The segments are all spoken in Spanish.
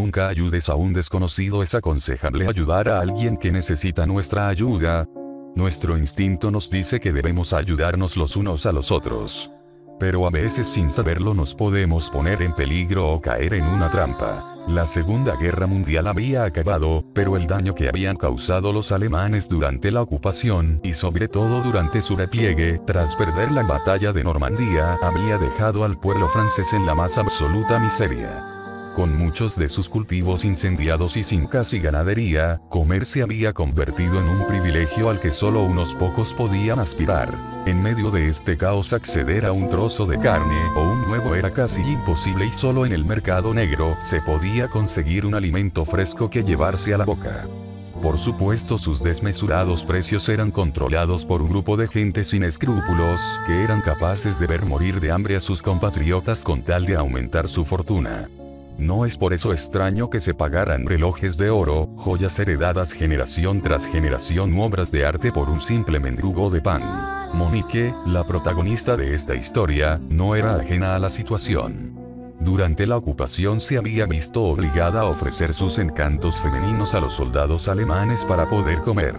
Nunca ayudes a un desconocido. Es aconsejable ayudar a alguien que necesita nuestra ayuda. Nuestro instinto nos dice que debemos ayudarnos los unos a los otros. Pero a veces sin saberlo nos podemos poner en peligro o caer en una trampa. La Segunda Guerra Mundial había acabado, pero el daño que habían causado los alemanes durante la ocupación, y sobre todo durante su repliegue, tras perder la batalla de Normandía, había dejado al pueblo francés en la más absoluta miseria. Con muchos de sus cultivos incendiados y sin casi ganadería, comer se había convertido en un privilegio al que solo unos pocos podían aspirar. En medio de este caos acceder a un trozo de carne o un huevo era casi imposible y solo en el mercado negro se podía conseguir un alimento fresco que llevarse a la boca. Por supuesto, sus desmesurados precios eran controlados por un grupo de gente sin escrúpulos, que eran capaces de ver morir de hambre a sus compatriotas con tal de aumentar su fortuna. No es por eso extraño que se pagaran relojes de oro, joyas heredadas generación tras generación u obras de arte por un simple mendrugo de pan. Monique, la protagonista de esta historia, no era ajena a la situación. Durante la ocupación se había visto obligada a ofrecer sus encantos femeninos a los soldados alemanes para poder comer.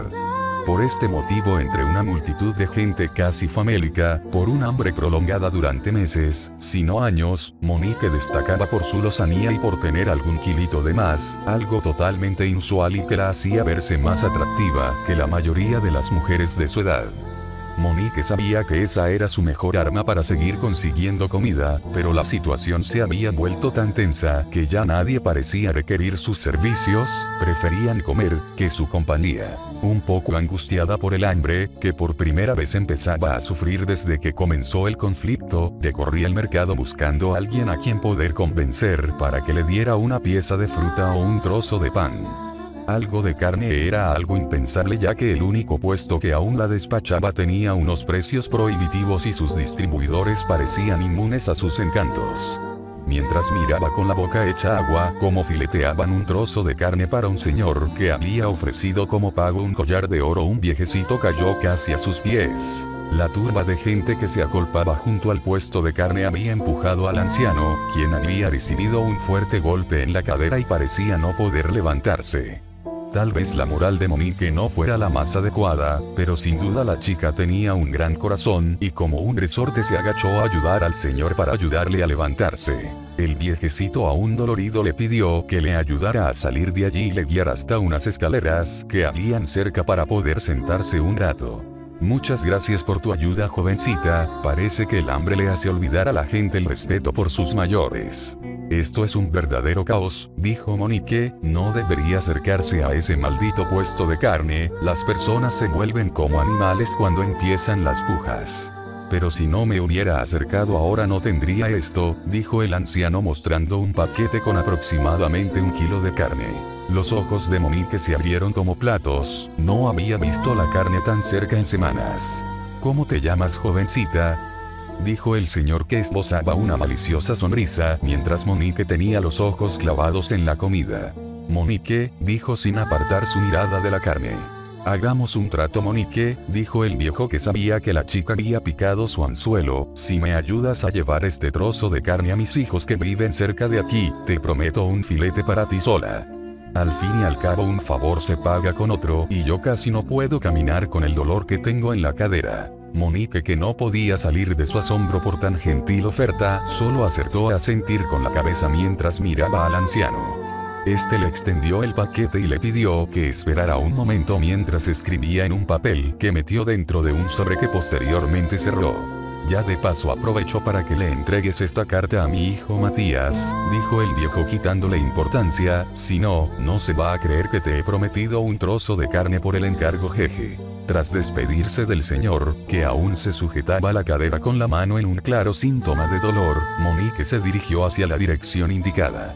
Por este motivo, entre una multitud de gente casi famélica, por un hambre prolongada durante meses, si no años, Monique destacaba por su lozanía y por tener algún kilito de más, algo totalmente inusual y que la hacía verse más atractiva que la mayoría de las mujeres de su edad. Monique sabía que esa era su mejor arma para seguir consiguiendo comida, pero la situación se había vuelto tan tensa que ya nadie parecía requerir sus servicios, preferían comer que su compañía. Un poco angustiada por el hambre, que por primera vez empezaba a sufrir desde que comenzó el conflicto, recorría el mercado buscando a alguien a quien poder convencer para que le diera una pieza de fruta o un trozo de pan. Algo de carne era algo impensable, ya que el único puesto que aún la despachaba tenía unos precios prohibitivos y sus distribuidores parecían inmunes a sus encantos. Mientras miraba con la boca hecha agua cómo fileteaban un trozo de carne para un señor que había ofrecido como pago un collar de oro, un viejecito cayó casi a sus pies. La turba de gente que se agolpaba junto al puesto de carne había empujado al anciano, quien había recibido un fuerte golpe en la cadera y parecía no poder levantarse. Tal vez la moral de Monique no fuera la más adecuada, pero sin duda la chica tenía un gran corazón y como un resorte se agachó a ayudar al señor para ayudarle a levantarse. El viejecito, aún dolorido, le pidió que le ayudara a salir de allí y le guiara hasta unas escaleras que habían cerca para poder sentarse un rato. Muchas gracias por tu ayuda, jovencita. Parece que el hambre le hace olvidar a la gente el respeto por sus mayores. Esto es un verdadero caos, dijo Monique, no debería acercarse a ese maldito puesto de carne, las personas se vuelven como animales cuando empiezan las pujas. Pero si no me hubiera acercado ahora no tendría esto, dijo el anciano mostrando un paquete con aproximadamente 1 kilo de carne. Los ojos de Monique se abrieron como platos, no había visto la carne tan cerca en semanas. ¿Cómo te llamas, jovencita?, dijo el señor, que esbozaba una maliciosa sonrisa mientras Monique tenía los ojos clavados en la comida. Monique, dijo sin apartar su mirada de la carne. Hagamos un trato, Monique, dijo el viejo, que sabía que la chica había picado su anzuelo. Si me ayudas a llevar este trozo de carne a mis hijos que viven cerca de aquí, te prometo un filete para ti sola. Al fin y al cabo un favor se paga con otro, y yo casi no puedo caminar con el dolor que tengo en la cadera. Monique, que no podía salir de su asombro por tan gentil oferta, solo acertó a asentir con la cabeza mientras miraba al anciano. Este le extendió el paquete y le pidió que esperara un momento mientras escribía en un papel que metió dentro de un sobre que posteriormente cerró. Ya de paso aprovecho para que le entregues esta carta a mi hijo Matías, dijo el viejo quitándole importancia, si no, no se va a creer que te he prometido un trozo de carne por el encargo, jeje. Tras despedirse del señor, que aún se sujetaba la cadera con la mano en un claro síntoma de dolor, Monique se dirigió hacia la dirección indicada.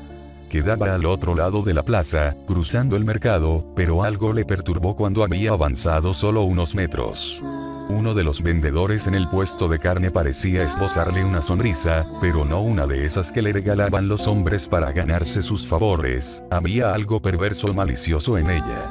Quedaba al otro lado de la plaza, cruzando el mercado, pero algo le perturbó cuando había avanzado solo unos metros. Uno de los vendedores en el puesto de carne parecía esbozarle una sonrisa, pero no una de esas que le regalaban los hombres para ganarse sus favores. Había algo perverso y malicioso en ella.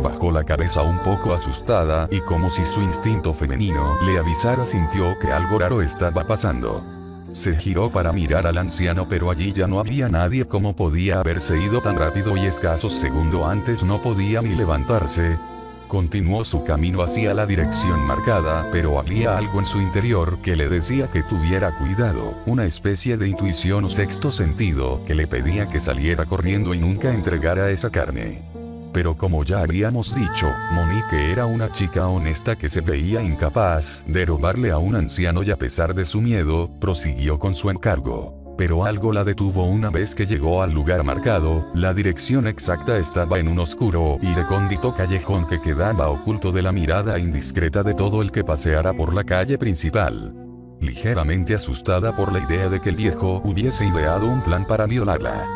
Bajó la cabeza un poco asustada y, como si su instinto femenino le avisara, sintió que algo raro estaba pasando. Se giró para mirar al anciano, pero allí ya no había nadie. ¿Cómo podía haberse ido tan rápido y escasos segundos antes no podía ni levantarse? Continuó su camino hacia la dirección marcada, pero había algo en su interior que le decía que tuviera cuidado, una especie de intuición o sexto sentido que le pedía que saliera corriendo y nunca entregara esa carne. Pero como ya habíamos dicho, Monique era una chica honesta que se veía incapaz de robarle a un anciano y a pesar de su miedo, prosiguió con su encargo. Pero algo la detuvo una vez que llegó al lugar marcado. La dirección exacta estaba en un oscuro y recóndito callejón que quedaba oculto de la mirada indiscreta de todo el que paseara por la calle principal. Ligeramente asustada por la idea de que el viejo hubiese ideado un plan para violarla,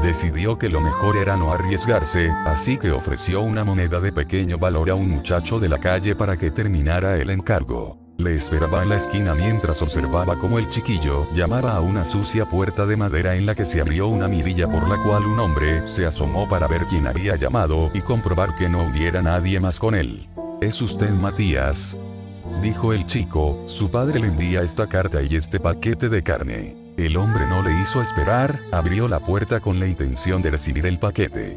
decidió que lo mejor era no arriesgarse, así que ofreció una moneda de pequeño valor a un muchacho de la calle para que terminara el encargo. Le esperaba en la esquina mientras observaba cómo el chiquillo llamaba a una sucia puerta de madera en la que se abrió una mirilla por la cual un hombre se asomó para ver quién había llamado y comprobar que no hubiera nadie más con él. ¿Es usted Matías?, dijo el chico. Su padre le envía esta carta y este paquete de carne. El hombre no le hizo esperar, abrió la puerta con la intención de recibir el paquete.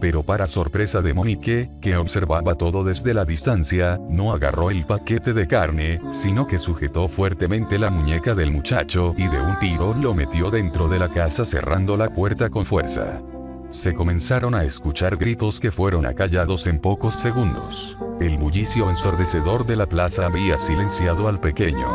Pero para sorpresa de Monique, que observaba todo desde la distancia, no agarró el paquete de carne, sino que sujetó fuertemente la muñeca del muchacho y de un tiro lo metió dentro de la casa cerrando la puerta con fuerza. Se comenzaron a escuchar gritos que fueron acallados en pocos segundos. El bullicio ensordecedor de la plaza había silenciado al pequeño.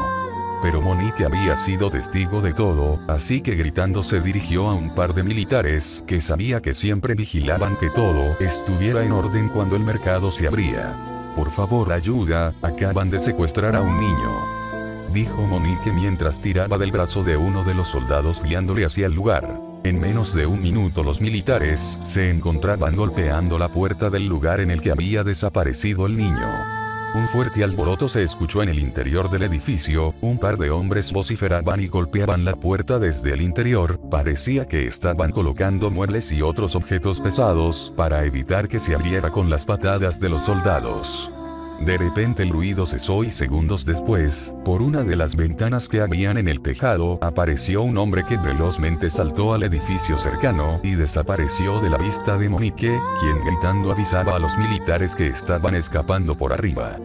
Pero Monique había sido testigo de todo, así que gritando se dirigió a un par de militares que sabía que siempre vigilaban que todo estuviera en orden cuando el mercado se abría. «Por favor, ayuda, acaban de secuestrar a un niño», dijo Monique mientras tiraba del brazo de uno de los soldados guiándole hacia el lugar. En menos de un minuto los militares se encontraban golpeando la puerta del lugar en el que había desaparecido el niño. Un fuerte alboroto se escuchó en el interior del edificio, un par de hombres vociferaban y golpeaban la puerta desde el interior, parecía que estaban colocando muebles y otros objetos pesados, para evitar que se abriera con las patadas de los soldados. De repente el ruido cesó y segundos después, por una de las ventanas que habían en el tejado, apareció un hombre que velozmente saltó al edificio cercano y desapareció de la vista de Monique, quien gritando avisaba a los militares que estaban escapando por arriba.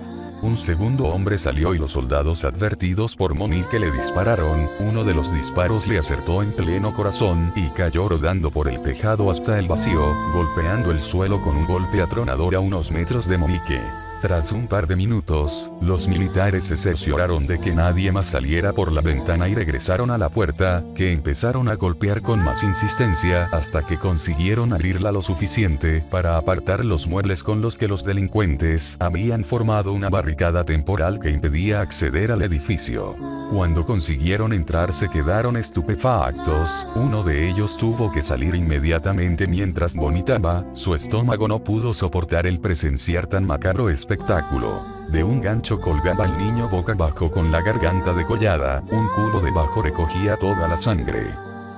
Un segundo hombre salió y los soldados advertidos por Monique le dispararon. Uno de los disparos le acertó en pleno corazón y cayó rodando por el tejado hasta el vacío, golpeando el suelo con un golpe atronador a unos metros de Monique. Tras un par de minutos, los militares se cercioraron de que nadie más saliera por la ventana y regresaron a la puerta, que empezaron a golpear con más insistencia hasta que consiguieron abrirla lo suficiente para apartar los muebles con los que los delincuentes habían formado una barricada temporal que impedía acceder al edificio. Cuando consiguieron entrar se quedaron estupefactos, uno de ellos tuvo que salir inmediatamente mientras vomitaba, su estómago no pudo soportar el presenciar tan macabro espectáculo. De un gancho colgaba el niño boca abajo con la garganta degollada, un cubo debajo recogía toda la sangre.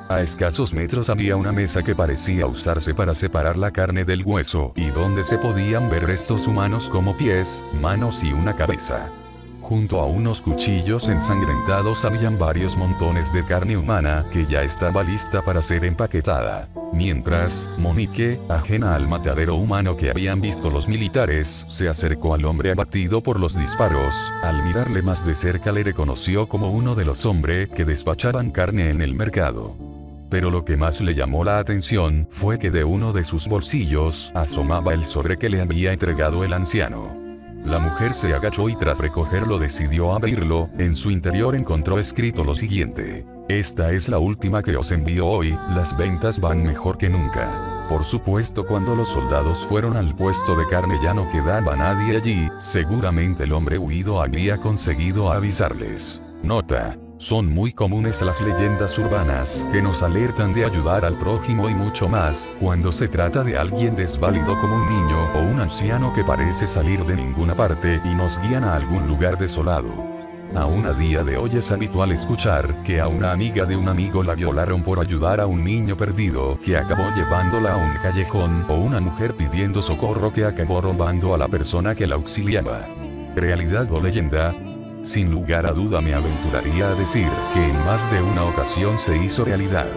A escasos metros había una mesa que parecía usarse para separar la carne del hueso y donde se podían ver restos humanos como pies, manos y una cabeza. Junto a unos cuchillos ensangrentados habían varios montones de carne humana que ya estaba lista para ser empaquetada. Mientras, Monique, ajena al matadero humano que habían visto los militares, se acercó al hombre abatido por los disparos. Al mirarle más de cerca le reconoció como uno de los hombres que despachaban carne en el mercado. Pero lo que más le llamó la atención fue que de uno de sus bolsillos asomaba el sobre que le había entregado el anciano. La mujer se agachó y tras recogerlo decidió abrirlo. En su interior encontró escrito lo siguiente: «Esta es la última que os envío hoy, las ventas van mejor que nunca». Por supuesto, cuando los soldados fueron al puesto de carne ya no quedaba nadie allí, seguramente el hombre huido había conseguido avisarles. Nota: son muy comunes las leyendas urbanas que nos alertan de ayudar al prójimo y mucho más cuando se trata de alguien desválido como un niño o un anciano que parece salir de ninguna parte y nos guían a algún lugar desolado. Aún a día de hoy es habitual escuchar que a una amiga de un amigo la violaron por ayudar a un niño perdido que acabó llevándola a un callejón, o una mujer pidiendo socorro que acabó robando a la persona que la auxiliaba. ¿Realidad o leyenda? Sin lugar a duda me aventuraría a decir que en más de una ocasión se hizo realidad.